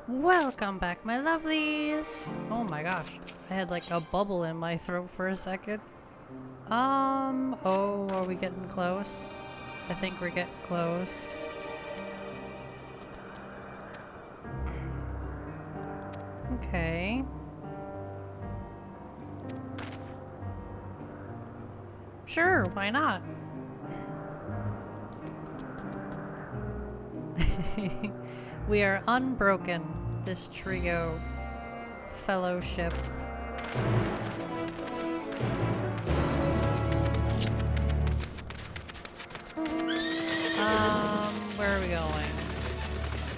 Welcome back, my lovelies! Oh my gosh, I had like a bubble in my throat for a second. Oh, are we getting close? I think we're getting close. Okay. Sure, why not? We are unbroken, this trio fellowship. Where are we going?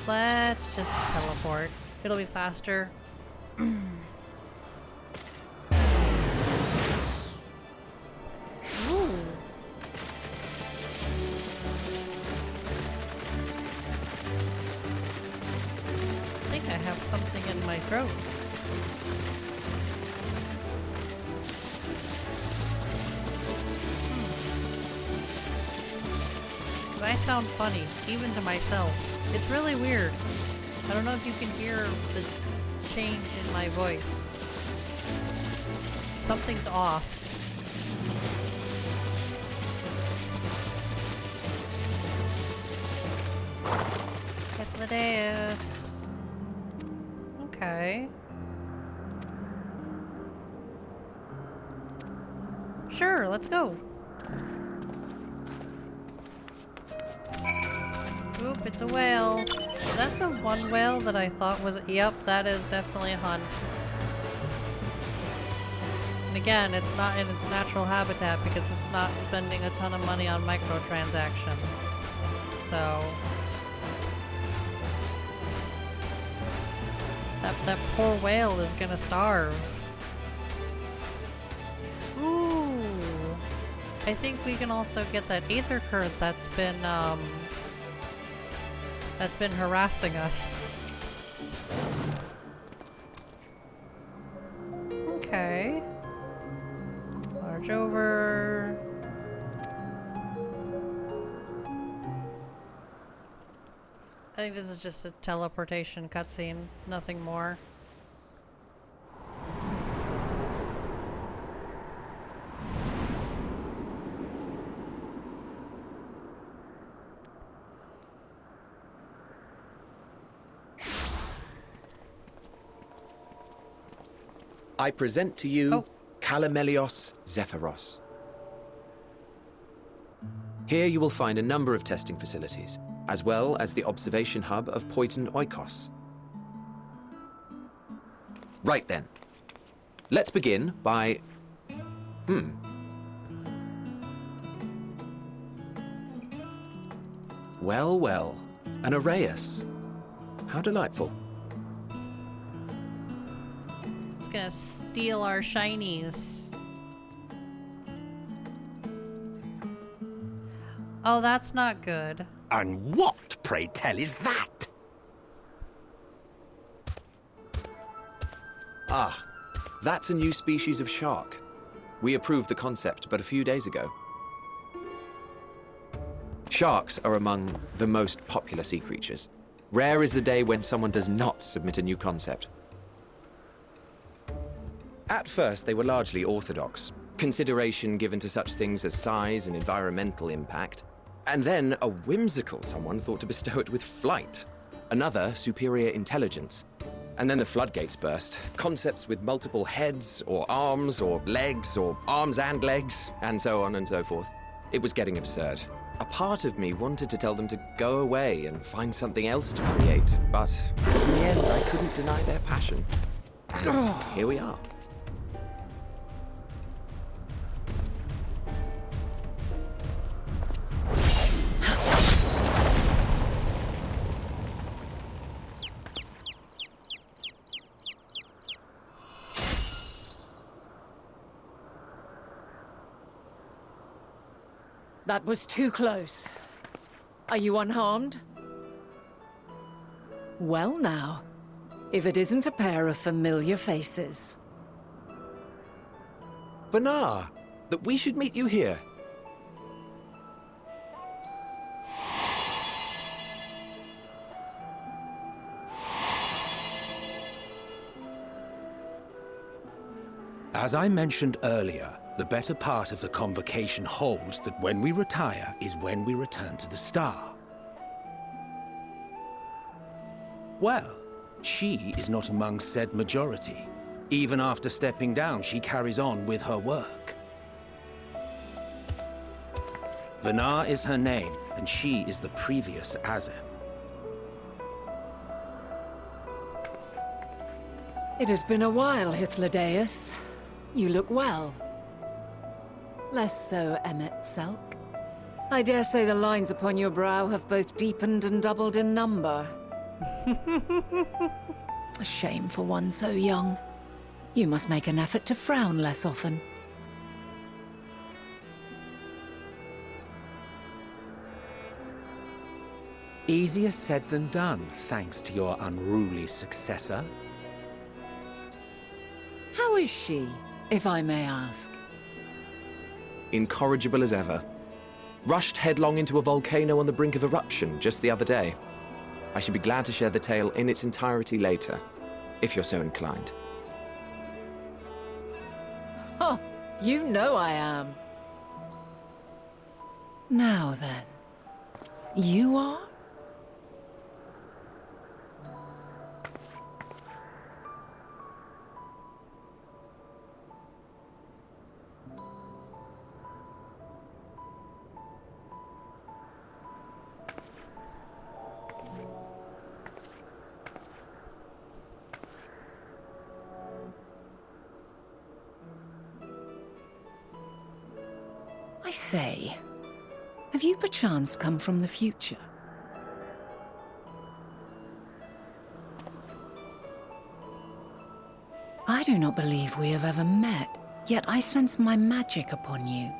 Let's just teleport. It'll be faster. Ooh. I think I have something in my throat. I sound funny, even to myself. It's really weird. I don't know if you can hear the change in my voice. Something's off. Deus. Okay. Sure, let's go. Oop, it's a whale. Is that the one whale that I thought was— Yep, that is definitely a hunt. And again, it's not in its natural habitat because it's not spending a ton of money on microtransactions. So... That poor whale is gonna starve. Ooh. I think we can also get that aether current that's been harassing us. Okay. Large over. I think this is just a teleportation cutscene, nothing more. I present to you Calamelios Zephyros. Here you will find a number of testing facilities, as well as the observation hub of Poiton Oikos. Right then. Let's begin by... Well, well. An Arrhaeus. How delightful. It's gonna steal our shinies. Oh, that's not good. And what, pray tell, is that? Ah, that's a new species of shark. We approved the concept but a few days ago. Sharks are among the most popular sea creatures. Rare is the day when someone does not submit a new concept. At first, they were largely orthodox, consideration given to such things as size and environmental impact, and then a whimsical someone thought to bestow it with flight, another superior intelligence. And then the floodgates burst, concepts with multiple heads, or arms and legs, and so on and so forth. It was getting absurd. A part of me wanted to tell them to go away and find something else to create, but in the end, I couldn't deny their passion. And here we are. That was too close. Are you unharmed? Well now, if it isn't a pair of familiar faces. Banar, that we should meet you here. As I mentioned earlier, the better part of the convocation holds that when we retire is when we return to the star. Well, she is not among said majority. Even after stepping down, she carries on with her work. Vanar is her name, and she is the previous Azem. It has been a while, Hythlodaeus. You look well. Less so, Emmet Selk. I dare say the lines upon your brow have both deepened and doubled in number. A shame for one so young. You must make an effort to frown less often. Easier said than done, thanks to your unruly successor. How is she, if I may ask? Incorrigible as ever. Rushed headlong into a volcano on the brink of eruption just the other day. I should be glad to share the tale in its entirety later, if you're so inclined. Oh, you know I am. Now then, you are? I say, have you perchance come from the future? I do not believe we have ever met, yet I sense my magic upon you.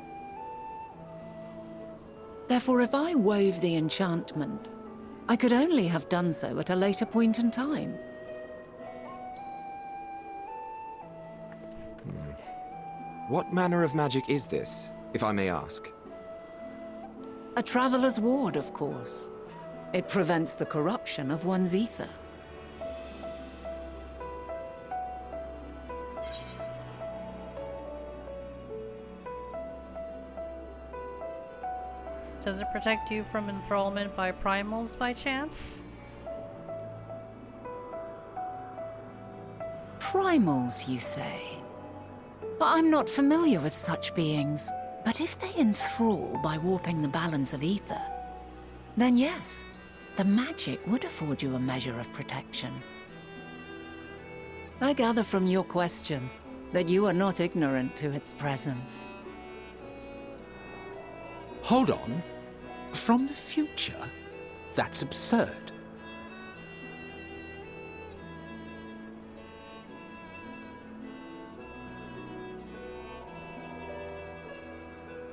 Therefore, if I wove the enchantment, I could only have done so at a later point in time. What manner of magic is this, if I may ask? A traveler's ward, of course. It prevents the corruption of one's ether. Does it protect you from enthrallment by primals by chance? Primals, you say? But I'm not familiar with such beings. But if they enthrall by warping the balance of ether, then yes, the magic would afford you a measure of protection. I gather from your question that you are not ignorant to its presence. Hold on. From the future? That's absurd.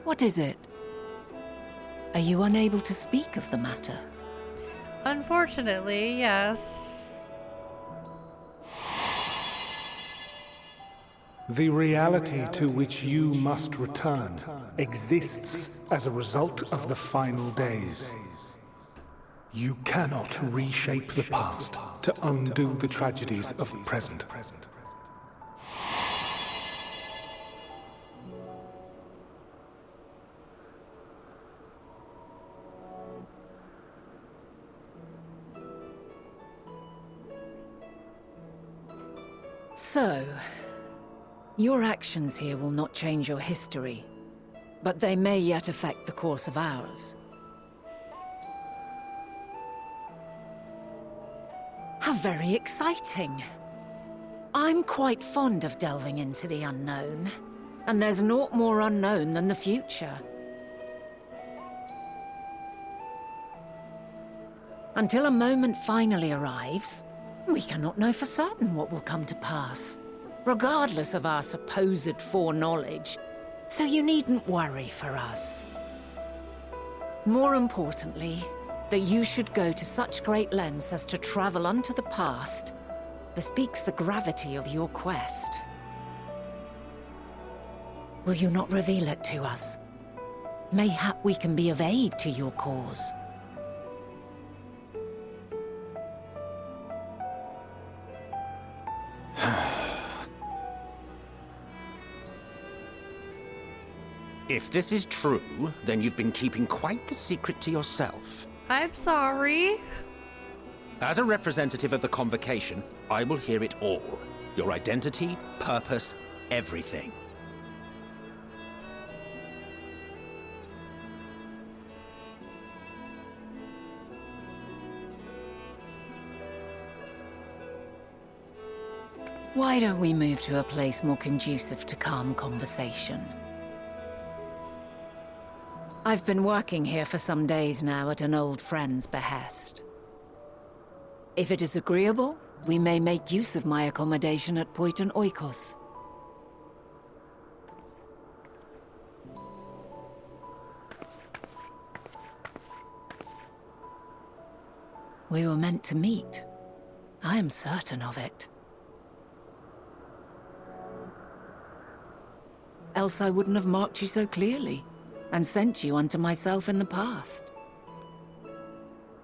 What is it? Are you unable to speak of the matter? Unfortunately, yes. The reality to which you must return exists as a result of the final days. You cannot reshape the past to undo the tragedies of the present. So, your actions here will not change your history, but they may yet affect the course of ours. How very exciting! I'm quite fond of delving into the unknown, and there's naught more unknown than the future. Until a moment finally arrives, we cannot know for certain what will come to pass, regardless of our supposed foreknowledge, so you needn't worry for us. More importantly, that you should go to such great lengths as to travel unto the past bespeaks the gravity of your quest. Will you not reveal it to us? Mayhap we can be of aid to your cause. If this is true, then you've been keeping quite the secret to yourself. I'm sorry. As a representative of the Convocation, I will hear it all. Your identity, purpose, everything. Why don't we move to a place more conducive to calm conversation? I've been working here for some days now at an old friend's behest. If it is agreeable, we may make use of my accommodation at Poiton Oikos. We were meant to meet. I am certain of it. Else I wouldn't have marked you so clearly, and sent you unto myself in the past.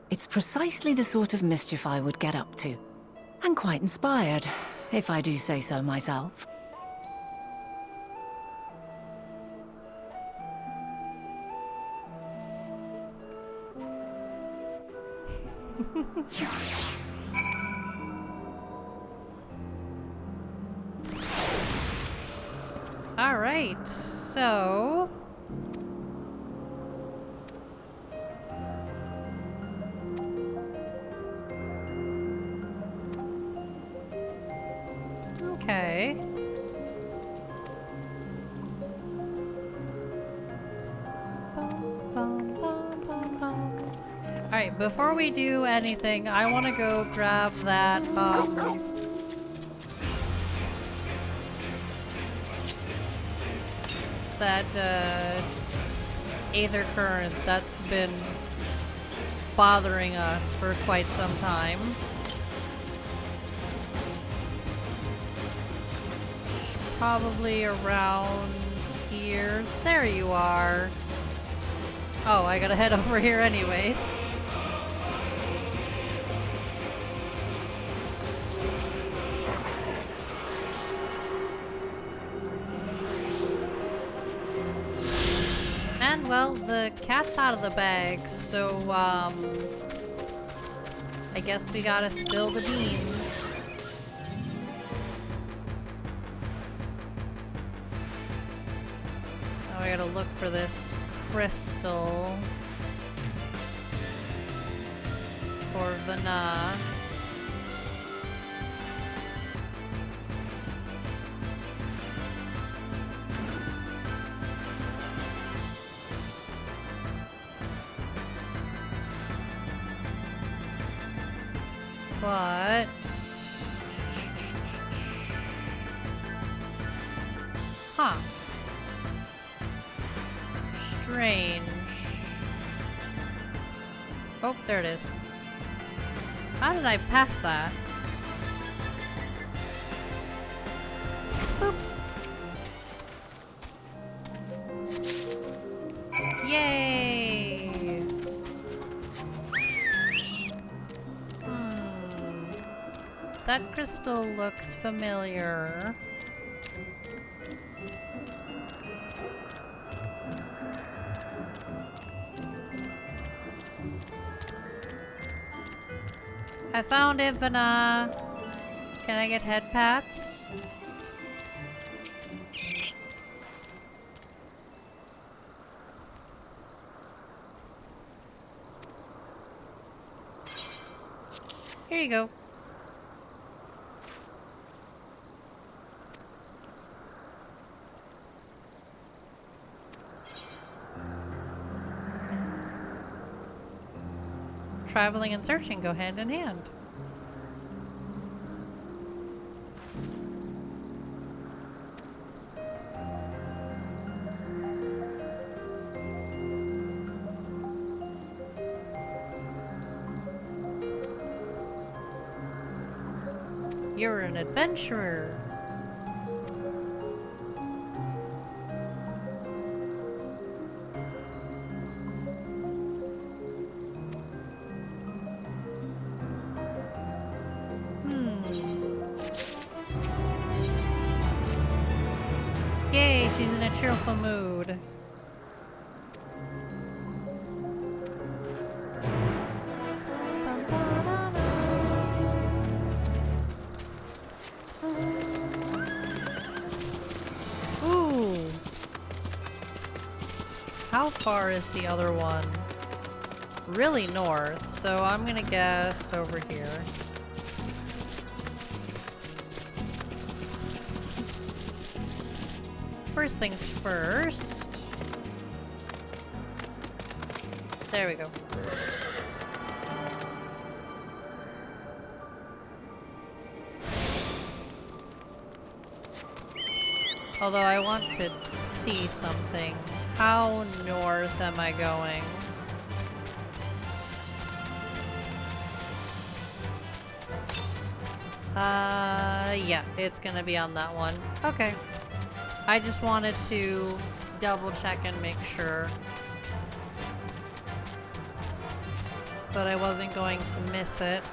It's precisely the sort of mischief I would get up to, and quite inspired, if I do say so myself. All right, so okay. All right, before we do anything, I want to go grab that aether current that's been bothering us for quite some time. Probably around here. There you are. Oh, I gotta head over here anyways. And well, the cat's out of the bag, so I guess we gotta spill the beans. Now I gotta look for this crystal for Vana. But huh. Strange. Oh, there it is. How did I pass that? Boop. Yay! That crystal looks familiar. I found it, Vana. Can I get head pats? Here you go. Traveling and searching go hand in hand. You're an adventurer. Yay, she's in a cheerful mood. how far is the other one? Really north, so I'm gonna guess over here. Oops. First things first. There we go. Although I want to see something. How north am I going? Yeah, it's gonna be on that one. Okay. I just wanted to double check and make sure. But I wasn't going to miss it.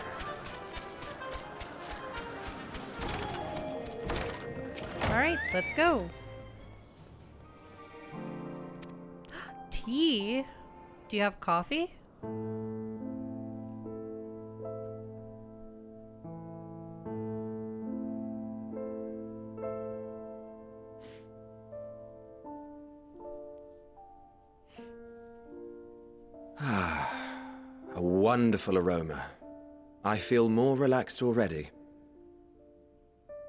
Alright, let's go. Tea? Do you have coffee? A wonderful aroma. I feel more relaxed already.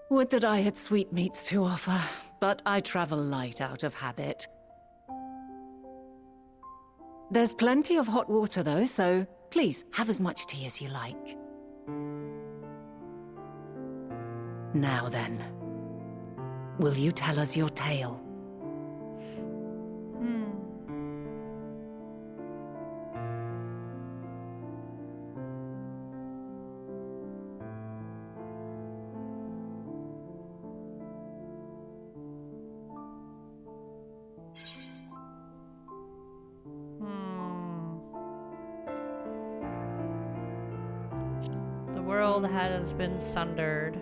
Would that I had sweetmeats to offer, but I travel light out of habit. There's plenty of hot water though, so please have as much tea as you like. Now then, will you tell us your tale? The world has been sundered.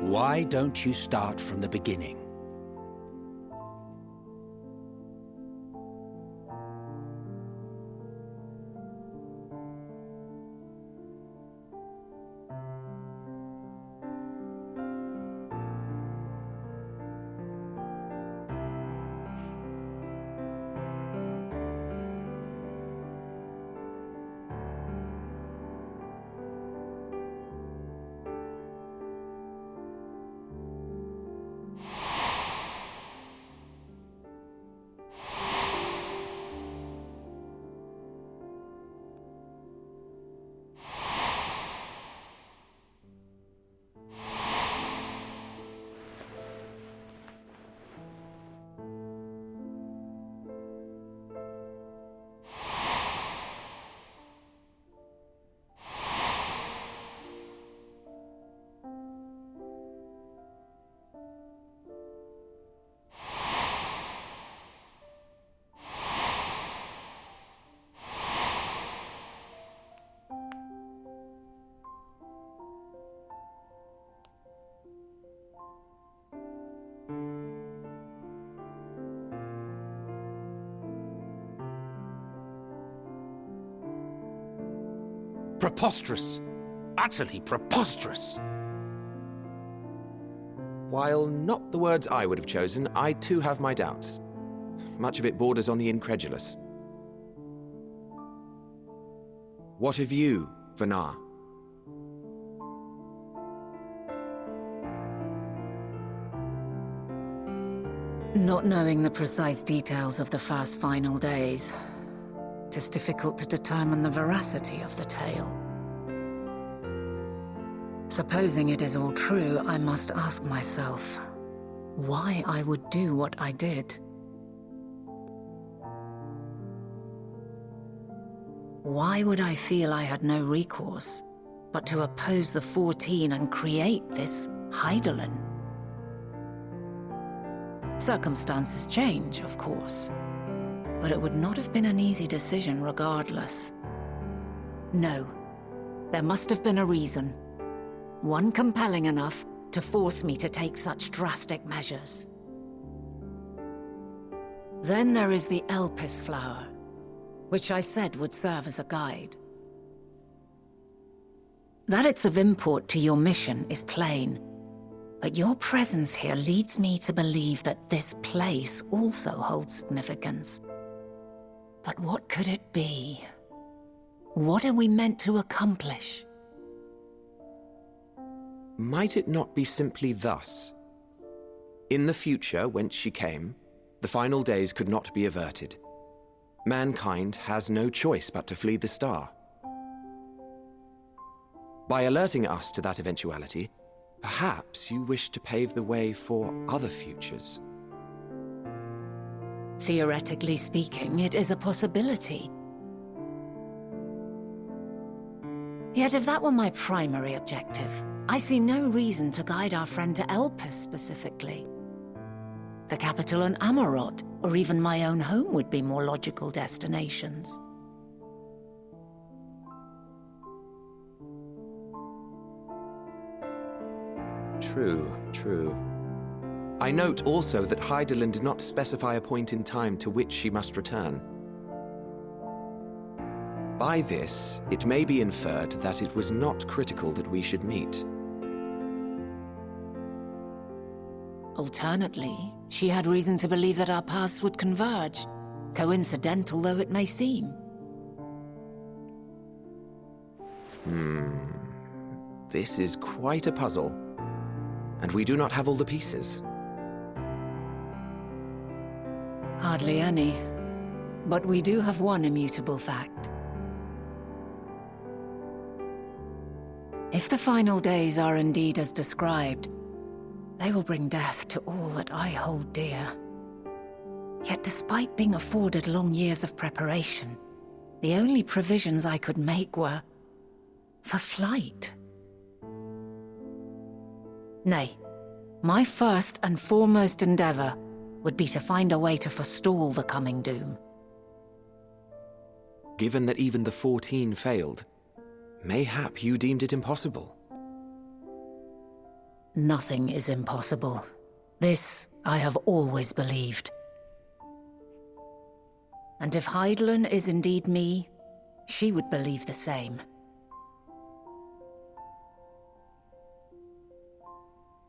Why don't you start from the beginning? Preposterous. Utterly preposterous. While not the words I would have chosen, I too have my doubts. Much of it borders on the incredulous. What of you, Vanar? Not knowing the precise details of the first final days, it is difficult to determine the veracity of the tale. Supposing it is all true, I must ask myself why I would do what I did. Why would I feel I had no recourse but to oppose the 14 and create this Hydaelyn? Circumstances change, of course, but it would not have been an easy decision regardless. No, there must have been a reason. One compelling enough to force me to take such drastic measures. Then there is the Elpis flower, which I said would serve as a guide. That it's of import to your mission is plain. But your presence here leads me to believe that this place also holds significance. But what could it be? What are we meant to accomplish? Might it not be simply thus? In the future, whence she came, the final days could not be averted. Mankind has no choice but to flee the star. By alerting us to that eventuality, perhaps you wish to pave the way for other futures. Theoretically speaking, it is a possibility. Yet if that were my primary objective, I see no reason to guide our friend to Elpis specifically. The capital and Amarot, or even my own home would be more logical destinations. True. I note also that Hydaelyn did not specify a point in time to which she must return. By this, it may be inferred that it was not critical that we should meet. Alternately, she had reason to believe that our paths would converge, coincidental though it may seem. This is quite a puzzle, and we do not have all the pieces. Hardly any. But we do have one immutable fact. If the final days are indeed as described, they will bring death to all that I hold dear. Yet despite being afforded long years of preparation, the only provisions I could make were for flight. Nay, my first and foremost endeavor would be to find a way to forestall the coming doom. Given that even the 14 failed, mayhap you deemed it impossible. Nothing is impossible. This I have always believed. And if Hydaelyn is indeed me, she would believe the same.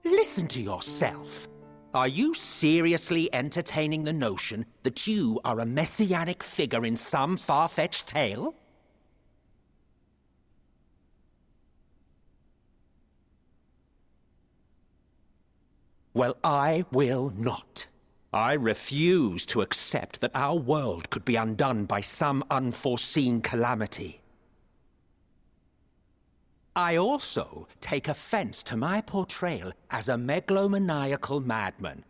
Listen to yourself. Are you seriously entertaining the notion that you are a messianic figure in some far-fetched tale? Well, I will not. I refuse to accept that our world could be undone by some unforeseen calamity. I also take offense to my portrayal as a megalomaniacal madman.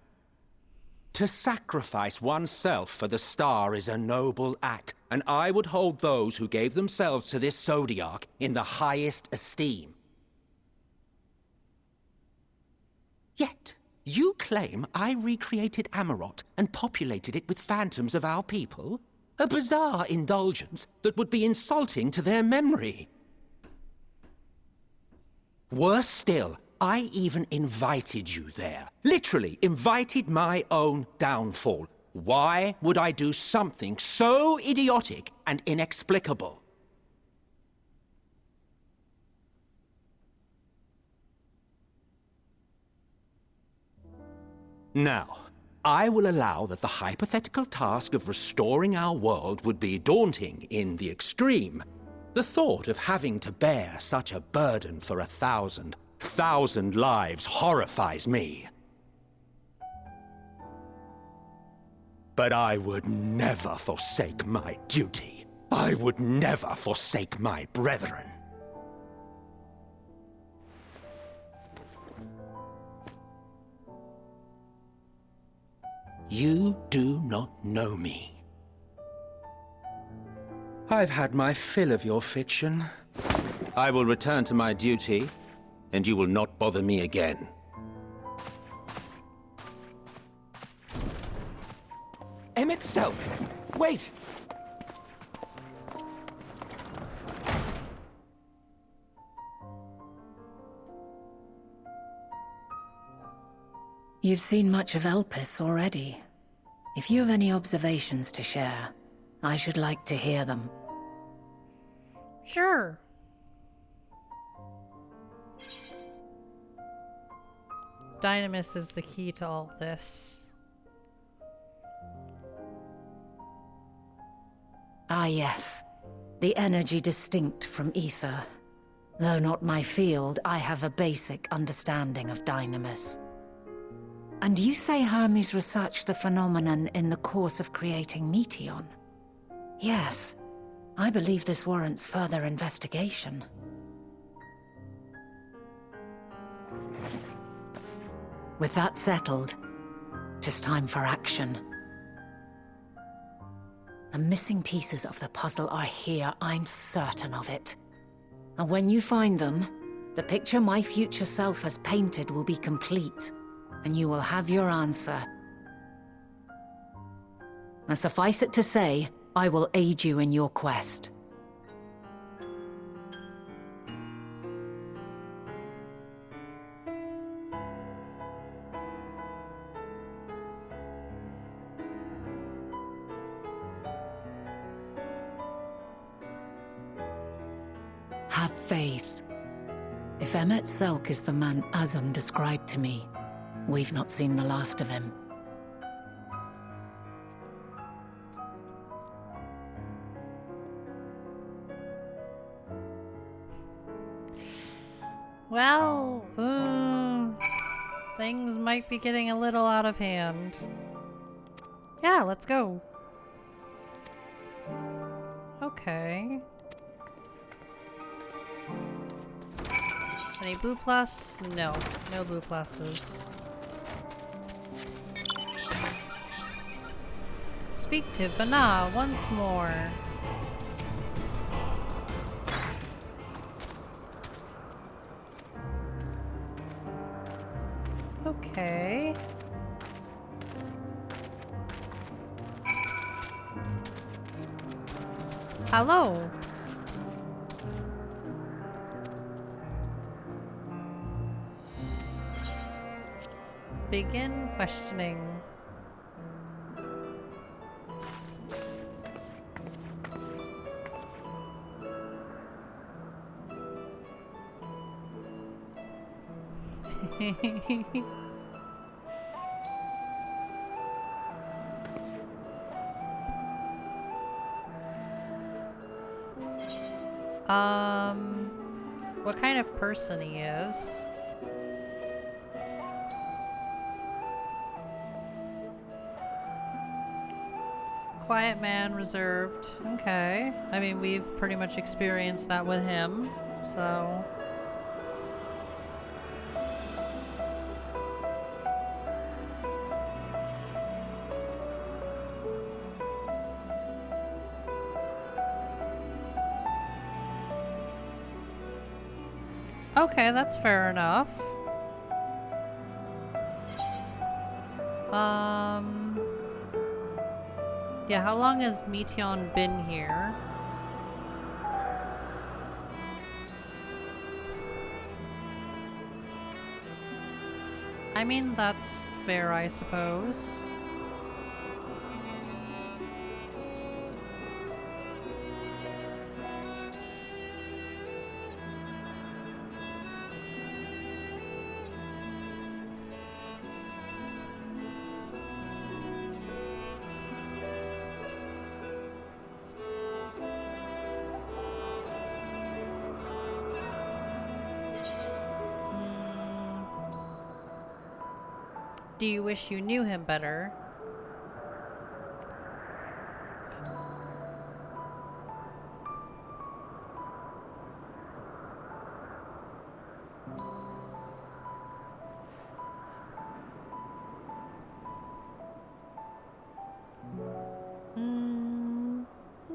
To sacrifice oneself for the star is a noble act, and I would hold those who gave themselves to this zodiac in the highest esteem. Yet, you claim I recreated Amarot and populated it with phantoms of our people? A bizarre indulgence that would be insulting to their memory. Worse still, I even invited you there. Literally invited my own downfall. Why would I do something so idiotic and inexplicable? Now, I will allow that the hypothetical task of restoring our world would be daunting in the extreme. The thought of having to bear such a burden for 1,000 lives horrifies me. But I would never forsake my duty. I would never forsake my brethren. You do not know me. I've had my fill of your fiction. I will return to my duty, and you will not bother me again. Emet-Selch! Wait! You've seen much of Elpis already. If you have any observations to share, I should like to hear them. Sure. Dynamis is the key to all this. Ah, yes. The energy distinct from ether. Though not my field, I have a basic understanding of Dynamis. And you say Hermes researched the phenomenon in the course of creating Meteon? Yes. I believe this warrants further investigation. With that settled, it is time for action. The missing pieces of the puzzle are here, I'm certain of it. And when you find them, the picture my future self has painted will be complete, and you will have your answer. Now suffice it to say, I will aid you in your quest. Have faith. If Emmet Selk is the man Azum described to me, we've not seen the last of him. Well, things might be getting a little out of hand. Yeah, let's go. Okay. Any blue plus? No. No blue pluses. Speak to Vana once more. Okay. Hello. Begin questioning. What kind of person he is? Quiet man, reserved. Okay. I mean, we've pretty much experienced that with him, so... Okay, that's fair enough. Yeah, how long has Meteon been here? I mean, that's fair, I suppose. Do you wish you knew him better?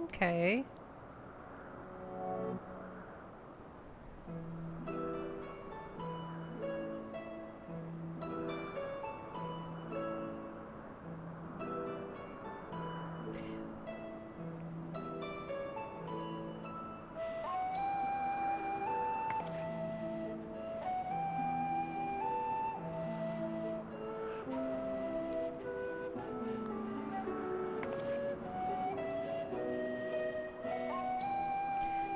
Okay.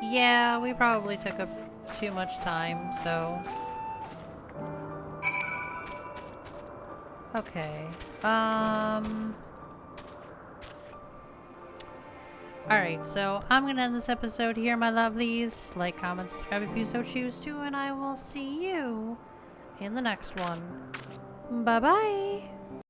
Yeah, we probably took a too much time, so... Okay. Alright, so I'm gonna end this episode here, my lovelies. Like, comment, subscribe if you so choose to, and I will see you in the next one. Bye-bye!